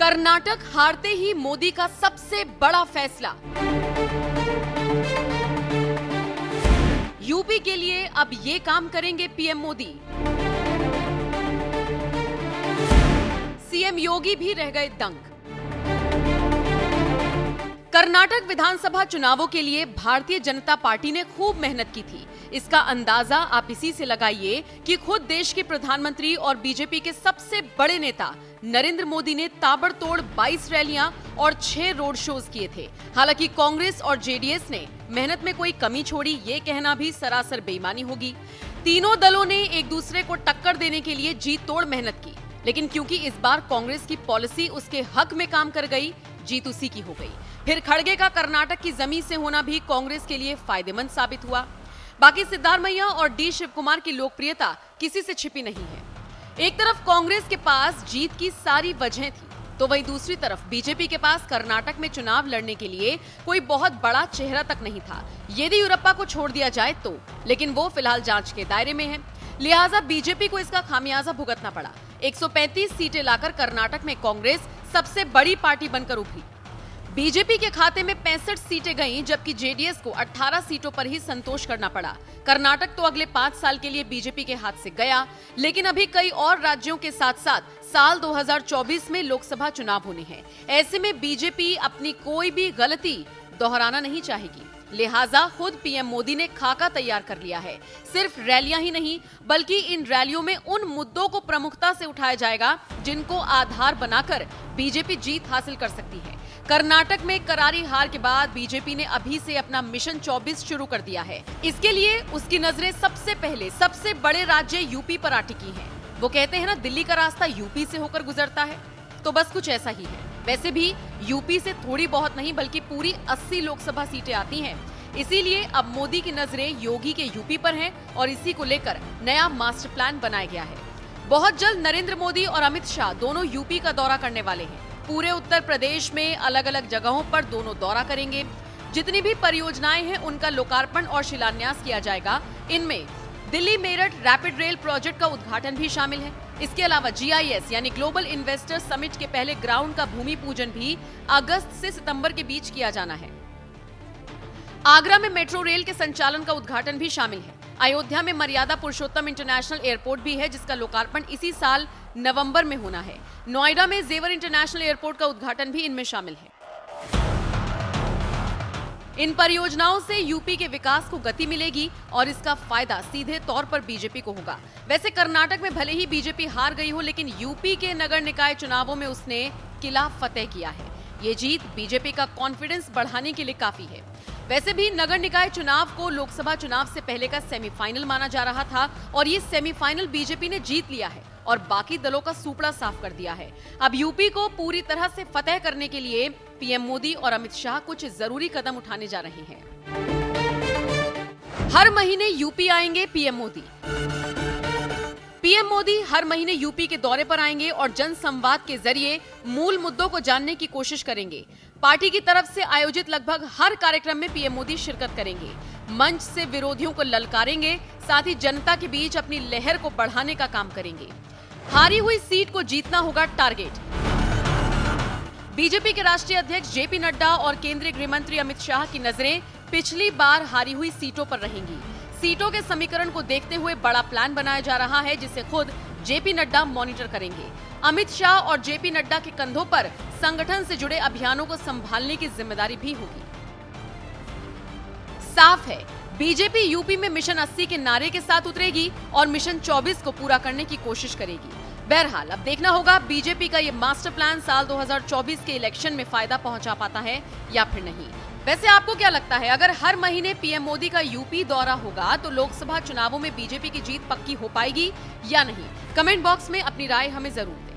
कर्नाटक हारते ही मोदी का सबसे बड़ा फैसला। यूपी के लिए अब ये काम करेंगे पीएम मोदी। सीएम योगी भी रह गए दंग। कर्नाटक विधानसभा चुनावों के लिए भारतीय जनता पार्टी ने खूब मेहनत की थी। इसका अंदाजा आप इसी से लगाइए कि खुद देश के प्रधानमंत्री और बीजेपी के सबसे बड़े नेता नरेंद्र मोदी ने ताबड़तोड़ 22 रैलियां और 6 रोड शोज किए थे। हालांकि कांग्रेस और जेडीएस ने मेहनत में कोई कमी छोड़ी, ये कहना भी सरासर बेईमानी होगी। तीनों दलों ने एक दूसरे को टक्कर देने के लिए जी तोड़ मेहनत की, लेकिन क्योंकि इस बार कांग्रेस की पॉलिसी उसके हक में काम कर गई, जीत उसी की हो गई। फिर खड़गे का कर्नाटक की जमीन से होना भी कांग्रेस के लिए फायदेमंद साबित हुआ। बाकी सिद्धारमैया और डी शिव कुमार की लोकप्रियता किसी से छिपी नहीं है। एक तरफ कांग्रेस के पास जीत की सारी वजहें थी, तो वहीं दूसरी तरफ बीजेपी के पास कर्नाटक में चुनाव लड़ने के लिए कोई बहुत बड़ा चेहरा तक नहीं था। येदियुरप्पा को छोड़ दिया जाए तो, लेकिन वो फिलहाल जांच के दायरे में है, लिहाजा बीजेपी को इसका खामियाजा भुगतना पड़ा। 135 सीटें लाकर कर्नाटक में कांग्रेस सबसे बड़ी पार्टी बनकर उभरी। बीजेपी के खाते में 65 सीटें गईं, जबकि जेडीएस को 18 सीटों पर ही संतोष करना पड़ा। कर्नाटक तो अगले 5 साल के लिए बीजेपी के हाथ से गया, लेकिन अभी कई और राज्यों के साथ साथ साल 2024 में लोकसभा चुनाव होने हैं। ऐसे में बीजेपी अपनी कोई भी गलती दोहराना नहीं चाहेगी, लिहाजा खुद पीएम मोदी ने खाका तैयार कर लिया है। सिर्फ रैलियां ही नहीं, बल्कि इन रैलियों में उन मुद्दों को प्रमुखता से उठाया जाएगा जिनको आधार बनाकर बीजेपी जीत हासिल कर सकती है। कर्नाटक में करारी हार के बाद बीजेपी ने अभी से अपना मिशन 24 शुरू कर दिया है। इसके लिए उसकी नजरें सबसे पहले सबसे बड़े राज्य यूपी पर आ टिकी हैं। वो कहते हैं ना, दिल्ली का रास्ता यूपी से होकर गुजरता है, तो बस कुछ ऐसा ही है। वैसे भी यूपी से थोड़ी बहुत नहीं बल्कि पूरी 80 लोकसभा सीटें आती हैं। इसीलिए अब मोदी की नजरें योगी के यूपी पर हैं और इसी को लेकर नया मास्टर प्लान बनाया गया है। बहुत जल्द नरेंद्र मोदी और अमित शाह दोनों यूपी का दौरा करने वाले हैं। पूरे उत्तर प्रदेश में अलग अलग जगहों पर दोनों दौरा करेंगे। जितनी भी परियोजनाएं हैं उनका लोकार्पण और शिलान्यास किया जाएगा। इनमें Delhi Meerut rapid rail project का उद्घाटन भी शामिल है। इसके अलावा GIS यानी ग्लोबल इन्वेस्टर समिट के पहले ग्राउंड का भूमि पूजन भी अगस्त से सितंबर के बीच किया जाना है। आगरा में मेट्रो रेल के संचालन का उद्घाटन भी शामिल है। अयोध्या में मर्यादा पुरुषोत्तम इंटरनेशनल एयरपोर्ट भी है, जिसका लोकार्पण इसी साल नवंबर में होना है। नोएडा में जेवर इंटरनेशनल एयरपोर्ट का उद्घाटन भी इनमें शामिल है। इन परियोजनाओं से यूपी के विकास को गति मिलेगी और इसका फायदा सीधे तौर पर बीजेपी को होगा। वैसे कर्नाटक में भले ही बीजेपी हार गई हो, लेकिन यूपी के नगर निकाय चुनावों में उसने किला फतेह किया है। ये जीत बीजेपी का कॉन्फिडेंस बढ़ाने के लिए काफी है। वैसे भी नगर निकाय चुनाव को लोकसभा चुनाव से पहले का सेमीफाइनल माना जा रहा था और ये सेमीफाइनल बीजेपी ने जीत लिया है और बाकी दलों का सूपड़ा साफ कर दिया है। अब यूपी को पूरी तरह से फतेह करने के लिए पीएम मोदी और अमित शाह कुछ जरूरी कदम उठाने जा रहे हैं। हर महीने यूपी आएंगे पीएम मोदी। पीएम मोदी हर महीने यूपी के दौरे पर आएंगे और जन संवाद के जरिए मूल मुद्दों को जानने की कोशिश करेंगे। पार्टी की तरफ से आयोजित लगभग हर कार्यक्रम में पीएम मोदी शिरकत करेंगे। मंच से विरोधियों को ललकारेंगे, साथ ही जनता के बीच अपनी लहर को बढ़ाने का काम करेंगे। हारी हुई सीट को जीतना होगा टारगेट। बीजेपी के राष्ट्रीय अध्यक्ष जेपी नड्डा और केंद्रीय गृह मंत्री अमित शाह की नजरें पिछली बार हारी हुई सीटों पर रहेंगी। सीटों के समीकरण को देखते हुए बड़ा प्लान बनाया जा रहा है, जिसे खुद जेपी नड्डा मॉनिटर करेंगे। अमित शाह और जेपी नड्डा के कंधों पर संगठन से जुड़े अभियानों को संभालने की जिम्मेदारी भी होगी। साफ है, बीजेपी यूपी में मिशन 80 के नारे के साथ उतरेगी और मिशन 24 को पूरा करने की कोशिश करेगी। बहरहाल अब देखना होगा बीजेपी का ये मास्टर प्लान साल 2024 के इलेक्शन में फायदा पहुंचा पाता है या फिर नहीं। वैसे आपको क्या लगता है, अगर हर महीने पीएम मोदी का यूपी दौरा होगा तो लोकसभा चुनावों में बीजेपी की जीत पक्की हो पाएगी या नहीं? कमेंट बॉक्स में अपनी राय हमें जरूर दें।